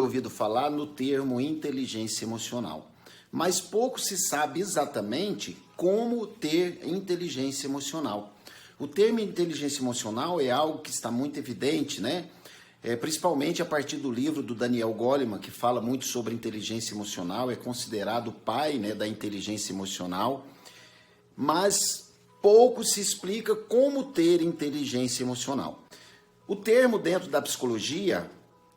ouvido falar no termo inteligência emocional, mas pouco se sabe exatamente como ter inteligência emocional. O termo inteligência emocional é algo que está muito evidente, né? Principalmente a partir do livro do Daniel Goleman, que fala muito sobre inteligência emocional, é considerado o pai, né, da inteligência emocional, mas pouco se explica como ter inteligência emocional. O termo dentro da psicologia,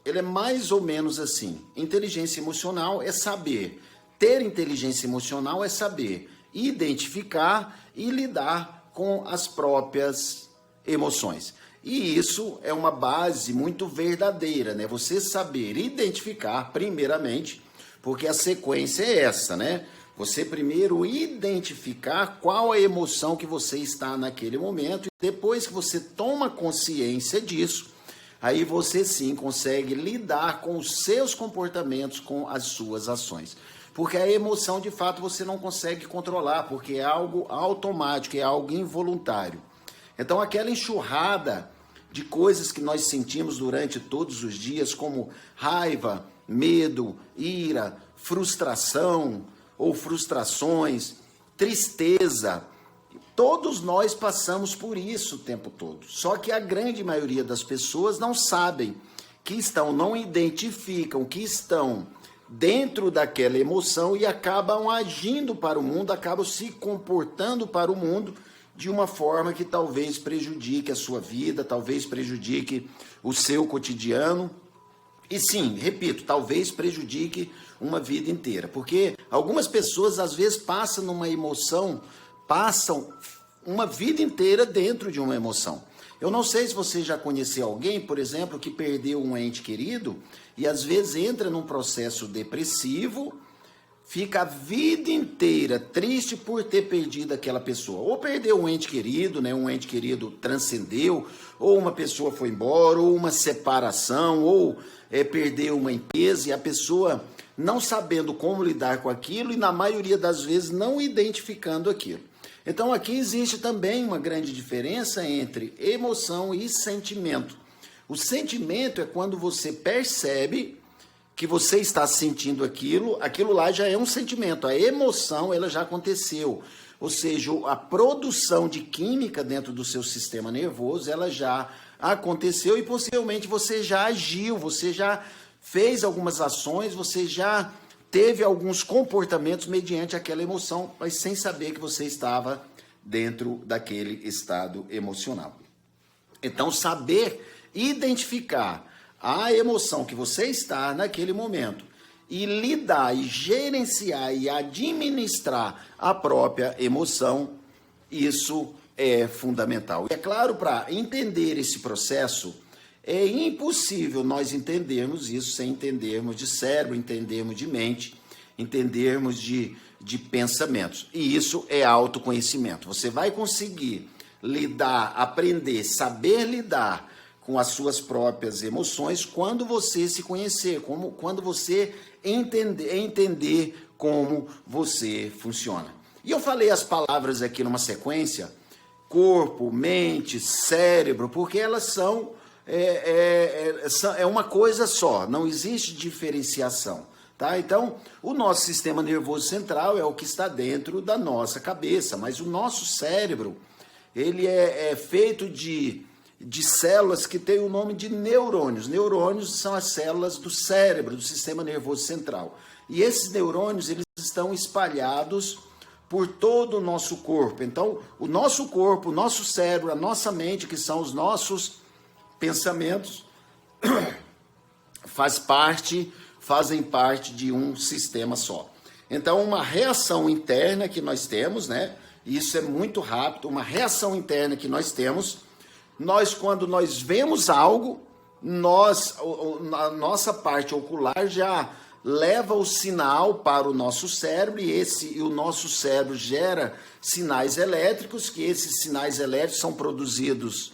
ele é mais ou menos assim: inteligência emocional é saber, ter inteligência emocional é saber identificar e lidar com as próprias emoções. E isso é uma base muito verdadeira, né? Você saber identificar primeiramente, porque a sequência é essa, né? Você primeiro identificar qual a emoção que você está naquele momento, e depois que você toma consciência disso, aí você sim consegue lidar com os seus comportamentos, com as suas ações. Porque a emoção, de fato, você não consegue controlar, porque é algo automático, é algo involuntário. Então, aquela enxurrada de coisas que nós sentimos durante todos os dias, como raiva, medo, ira, frustração ou frustrações, tristeza, todos nós passamos por isso o tempo todo. Só que a grande maioria das pessoas não sabem que estão, não identificam que estão dentro daquela emoção e acabam agindo para o mundo, acabam se comportando para o mundo de uma forma que talvez prejudique a sua vida, talvez prejudique o seu cotidiano. E sim, repito, talvez prejudique uma vida inteira. Porque algumas pessoas às vezes passam numa emoção, passam uma vida inteira dentro de uma emoção. Eu não sei se você já conheceu alguém, por exemplo, que perdeu um ente querido e às vezes entra num processo depressivo, fica a vida inteira triste por ter perdido aquela pessoa. Ou perdeu um ente querido, né? Um ente querido transcendeu, ou uma pessoa foi embora, ou uma separação, ou perdeu uma empresa e a pessoa não sabendo como lidar com aquilo e na maioria das vezes não identificando aquilo. Então aqui existe também uma grande diferença entre emoção e sentimento. O sentimento é quando você percebe que você está sentindo aquilo, aquilo lá já é um sentimento. A emoção, ela já aconteceu. Ou seja, a produção de química dentro do seu sistema nervoso, ela já aconteceu e possivelmente você já agiu, você já fez algumas ações, você já teve alguns comportamentos mediante aquela emoção, mas sem saber que você estava dentro daquele estado emocional. Então, saber identificar a emoção que você está naquele momento e lidar e gerenciar e administrar a própria emoção, isso é fundamental. E é claro, para entender esse processo, é impossível nós entendermos isso sem entendermos de cérebro, entendermos de mente, entendermos de pensamentos. E isso é autoconhecimento. Você vai conseguir lidar, aprender, saber lidar com as suas próprias emoções quando você se conhecer, quando você entender como você funciona. E eu falei as palavras aqui numa sequência: corpo, mente, cérebro, porque elas são uma coisa só, não existe diferenciação, tá? Então, o nosso sistema nervoso central é o que está dentro da nossa cabeça, mas o nosso cérebro, ele é feito de células que têm o nome de neurônios. Neurônios são as células do cérebro, do sistema nervoso central. E esses neurônios, eles estão espalhados por todo o nosso corpo. Então, o nosso corpo, o nosso cérebro, a nossa mente, que são os nossos pensamentos, fazem parte de um sistema só. Então, uma reação interna que nós temos, né? Isso é muito rápido, uma reação interna que nós temos, quando nós vemos algo, a nossa parte ocular já leva o sinal para o nosso cérebro e o nosso cérebro gera sinais elétricos, que esses sinais elétricos são produzidos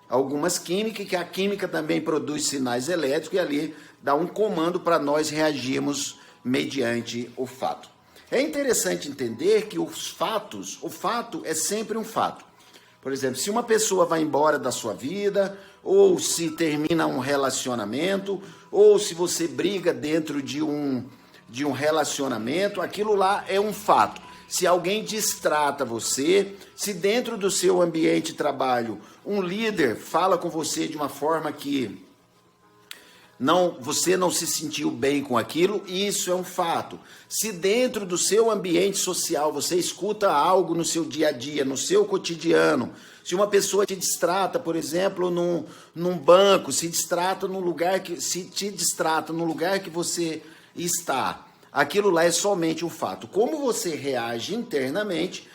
algumas químicas, que a química também produz sinais elétricos e ali dá um comando para nós reagirmos mediante o fato. É interessante entender que o fato é sempre um fato. Por exemplo, se uma pessoa vai embora da sua vida, ou se termina um relacionamento, ou se você briga dentro de um relacionamento, aquilo lá é um fato. Se alguém destrata você, se dentro do seu ambiente de trabalho um líder fala com você de uma forma que você não se sentiu bem com aquilo, isso é um fato. Se dentro do seu ambiente social você escuta algo no seu dia a dia, no seu cotidiano, se uma pessoa te distrata, por exemplo, num banco, se te distrata no lugar que você está, aquilo lá é somente um fato. Como você reage internamente,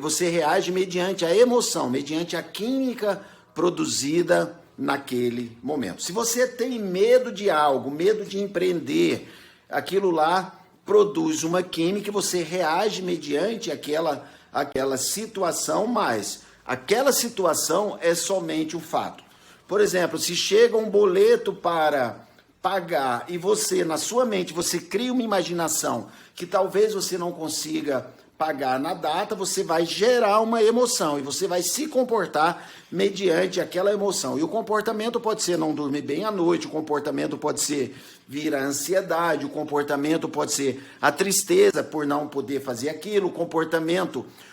você reage mediante a emoção, mediante a química produzida naquele momento. Se você tem medo de algo, medo de empreender, aquilo lá produz uma química e você reage mediante aquela situação, mas aquela situação é somente um fato. Por exemplo, se chega um boleto para pagar e você, na sua mente, você cria uma imaginação que talvez você não consiga pagar na data, você vai gerar uma emoção e você vai se comportar mediante aquela emoção. E o comportamento pode ser não dormir bem à noite, o comportamento pode ser vir a ansiedade, o comportamento pode ser a tristeza por não poder fazer aquilo,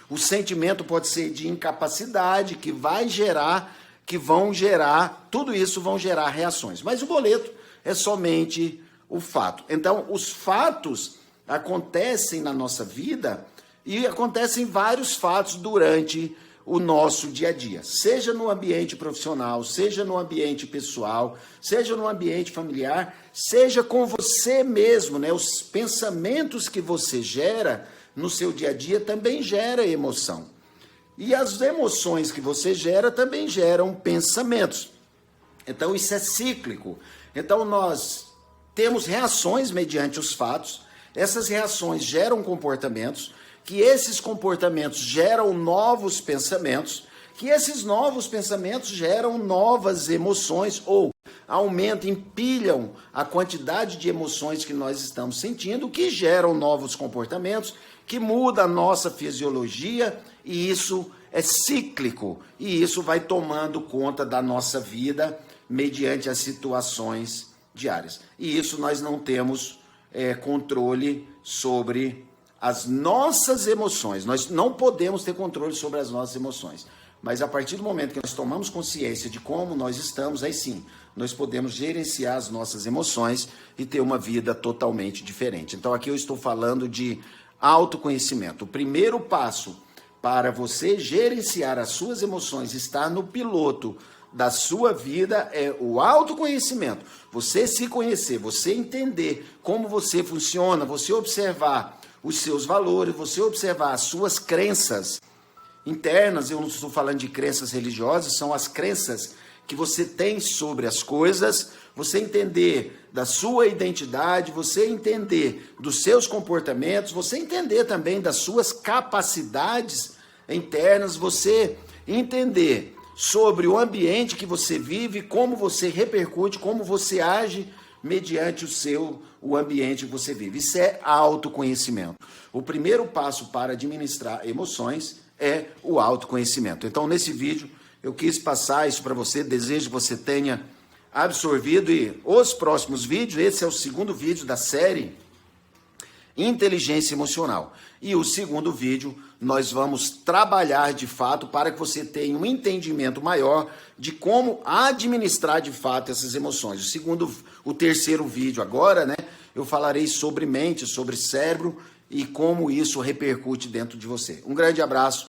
o sentimento pode ser de incapacidade tudo isso vão gerar reações. Mas o boleto é somente o fato. Então, os fatos acontecem na nossa vida e acontecem vários fatos durante o nosso dia a dia, seja no ambiente profissional, seja no ambiente pessoal, seja no ambiente familiar, seja com você mesmo, né? Os pensamentos que você gera no seu dia a dia também gera emoção. E as emoções que você gera também geram pensamentos. Então isso é cíclico. Então nós temos reações mediante os fatos, essas reações geram comportamentos, que esses comportamentos geram novos pensamentos, que esses novos pensamentos geram novas emoções ou aumentam, empilham a quantidade de emoções que nós estamos sentindo, que geram novos comportamentos, que muda a nossa fisiologia, e isso é cíclico, e isso vai tomando conta da nossa vida mediante as situações diárias. E isso nós não temos controle sobre as nossas emoções. Nós não podemos ter controle sobre as nossas emoções. Mas a partir do momento que nós tomamos consciência de como nós estamos, aí sim, nós podemos gerenciar as nossas emoções e ter uma vida totalmente diferente. Então aqui eu estou falando de autoconhecimento. O primeiro passo para você gerenciar as suas emoções, estar no piloto da sua vida, é o autoconhecimento. Você se conhecer, você entender como você funciona, você observar os seus valores, você observar as suas crenças internas. Eu não estou falando de crenças religiosas, são as crenças que você tem sobre as coisas, você entender da sua identidade, você entender dos seus comportamentos, você entender também das suas capacidades internas, você entender sobre o ambiente que você vive, como você repercute, como você age mediante o ambiente que você vive. Isso é autoconhecimento. O primeiro passo para administrar emoções é o autoconhecimento. Então, nesse vídeo, eu quis passar isso para você, desejo que você tenha absorvido, e os próximos vídeos, esse é o segundo vídeo da série Inteligência Emocional. E o segundo vídeo, nós vamos trabalhar de fato para que você tenha um entendimento maior de como administrar de fato essas emoções. O terceiro vídeo agora, né, eu falarei sobre mente, sobre cérebro e como isso repercute dentro de você. Um grande abraço.